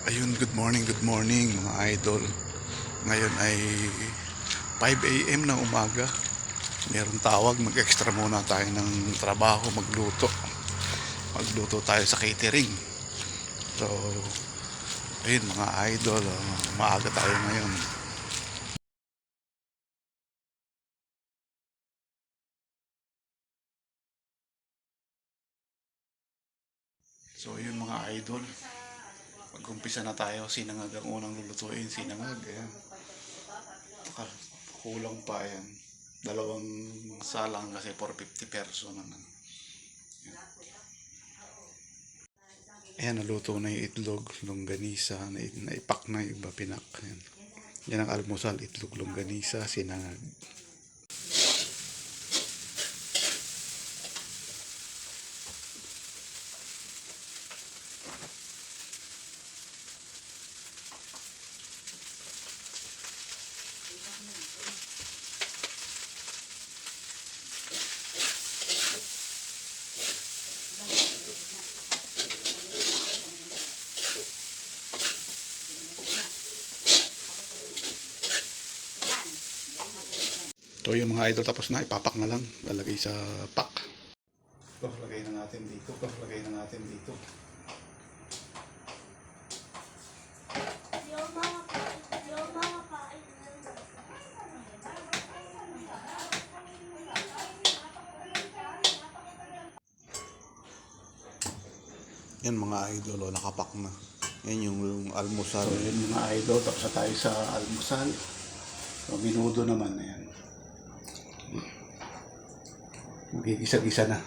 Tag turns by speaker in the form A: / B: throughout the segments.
A: Ayun, good morning mga idol. Ngayon ay 5 a.m. ng umaga. Meron tawag, mag-extra muna tayo ng trabaho, magluto. Magluto tayo sa catering. So, ayun mga idol, maaga tayo ngayon. So, ayun mga idol, mag-umpisa na tayo. Sinangag ang unang lulutuin, sinangag. Ayan. Kulang pa yan. Dalawang salang kasi 450 peso naman. Ayan, naluto na yung itlog, longganisa, naipak na yung iba, pinak. Ayan. Yan ang almusal, itlog, longganisa, sinangag. Ito yung mga idol, tapos na, ipapak na lang, lalagay sa pack. Ito, lagay na natin dito, ito, lagay na natin dito. Yan mga idol, nakapak na. Yan yung almusal. So, yan mga idol, tapos na tayo sa almusal. So, minudo naman, ayan. Magigisa-gisa na.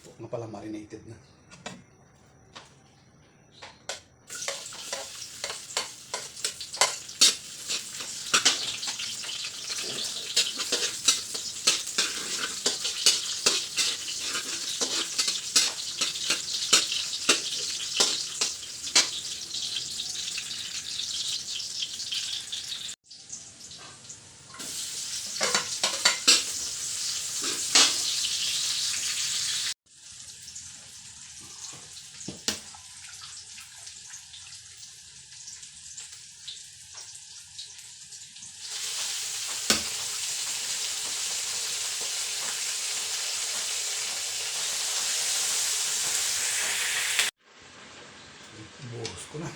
A: Ito na pala, marinated na. Buhos ko na.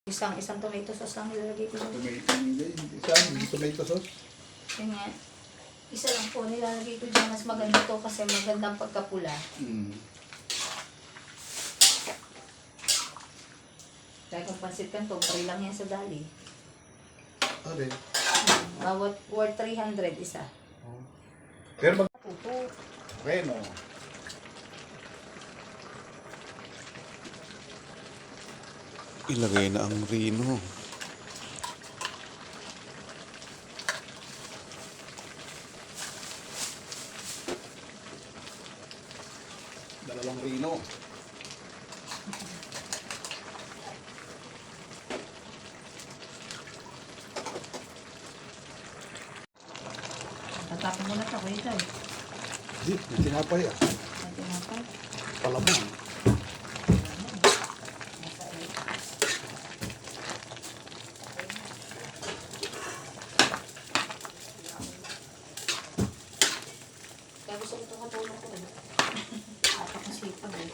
B: Isang tomato sauce lang nilalagay ko.
A: Tomato sauce?
B: Yun nga. Isa lang po nilalagay ko dyan. Mas maganda to kasi magandang pagkapula. Kaya kung pansit kanto, pari lang yan sa dali.
A: Ate.
B: Bawat worth 300 isa.
A: Pero
B: Puto.
A: Reno. Ilagay na ang rino. Walang rino.
B: Tatapin mo na ito, kuya Joy.
A: Hindi, may tinapay ah.
B: May tinapay.
A: Palamang.
B: Kaya gusto ko ito katulong ko. Atak na sipag eh.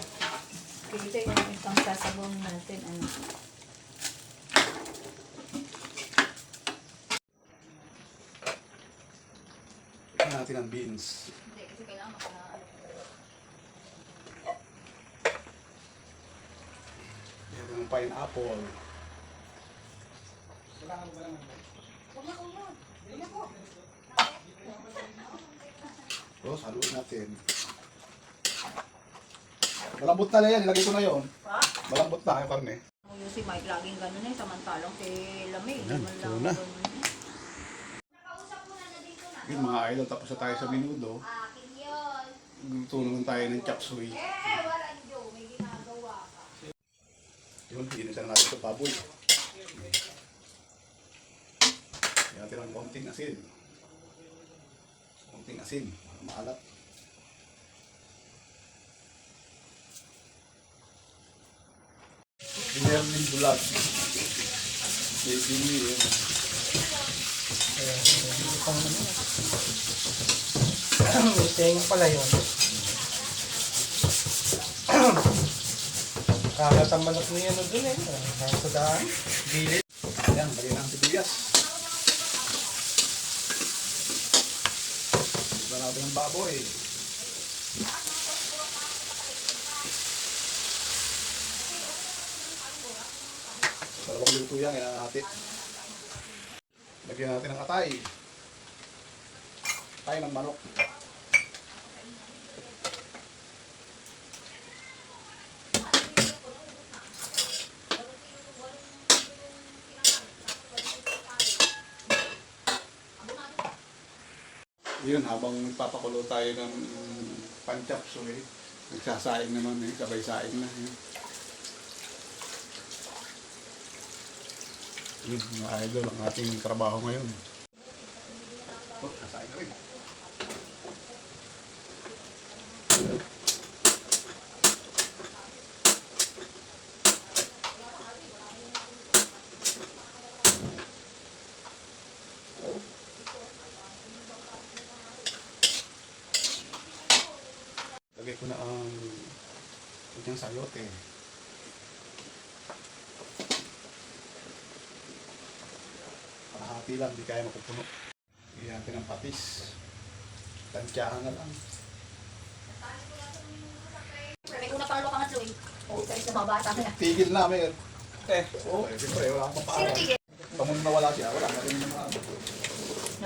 B: Kaya ito yung itang sasabong natin. Ano?
A: Tignan natin ang beans.
B: Hindi, kasi kailangan maka-ano.
A: Yan ang pineapple.
B: Huwag na ko yun. Huwag na ko.
A: So, saluin natin. Malambot na yan, ilagay ko na yon.
B: Ha?
A: Malambot na yung karne.
B: Yung si Mike laging gano'n eh, samantalang kay Lamay.
A: Yan,
B: Hindi man
A: ito
B: lang
A: na.
B: ganun eh.
A: Yun mga idol, tapos na tayo sa minudo.
B: Akin yun.
A: Luto naman tayo ng chop suey.
B: Wala ni Joe. May ginagawa ka.
A: Yun, pinisan natin ito baboy. Kaya natin ng konting asin. Konting asin, maalat. Merlin bulag. Baby yun.
C: Tenga pala yun. Kakatamanok na yan doon eh. Sa daan. Gilid.
A: Ayan, lagyan ng sibuyas. Iba natin ang baboy. Dalawang luto yan, inahati. Lagyan natin ng atay. Atay ng manok. Yun, habang nagpapakulo tayo ng panchap suey, nagsasaing naman eh, sabay saing na. Yun, mga idol, ang ating trabaho ngayon. Oh, nasaing na rin. Lagay ko na ang kanyang sayote. Parahati lang, di kaya mapupuno. Lagyan natin ang patis. Tansyahan na lang.
B: May una pang lokang at Joy. Oo, sa isang mabata na.
A: Tigil namin. Oo, siyempre, wala akong
B: Sino
A: papaaral.
B: tigil?
A: Tamo na wala siya, wala na rin naman.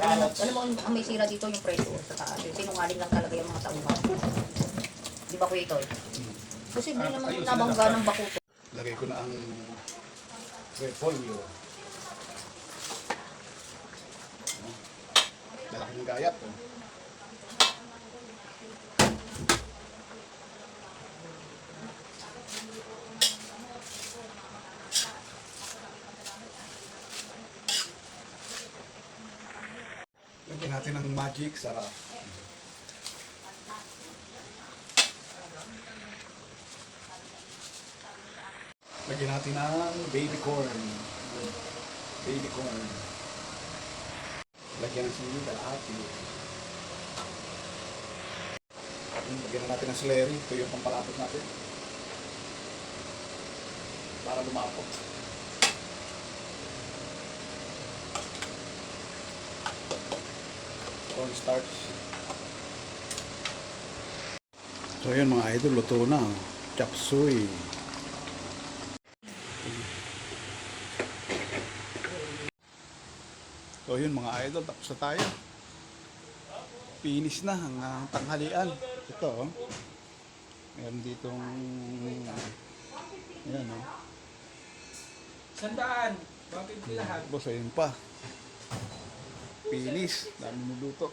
B: Alam mo, ang may sira dito yung presyo sa taas. Sinungaling lang talaga yung mga tauhan. Di ba kuya ito? Posible naman
A: ayun,
B: nabangga
A: sila
B: ng bakuto.
A: Lagay ko na ang repolyo. Malaking gayat. Oh. Lagyan natin ng magic sarap. Lagyan natin ng baby corn. Baby corn. Lagyan ng sili, kalahati. Lagyan na natin ng celery. Ito yung pampalapot natin. Para lumapot. Cornstarch. So yun mga idol, luto na. Chop suey. So yun mga idol, tapos na tayo. Finish na ang tanghalian. Ito oh. Meron ditong yan oh.
C: Sandaan. Bakit lahat?
A: Tapos ayun pa. Finish. Dami niluto.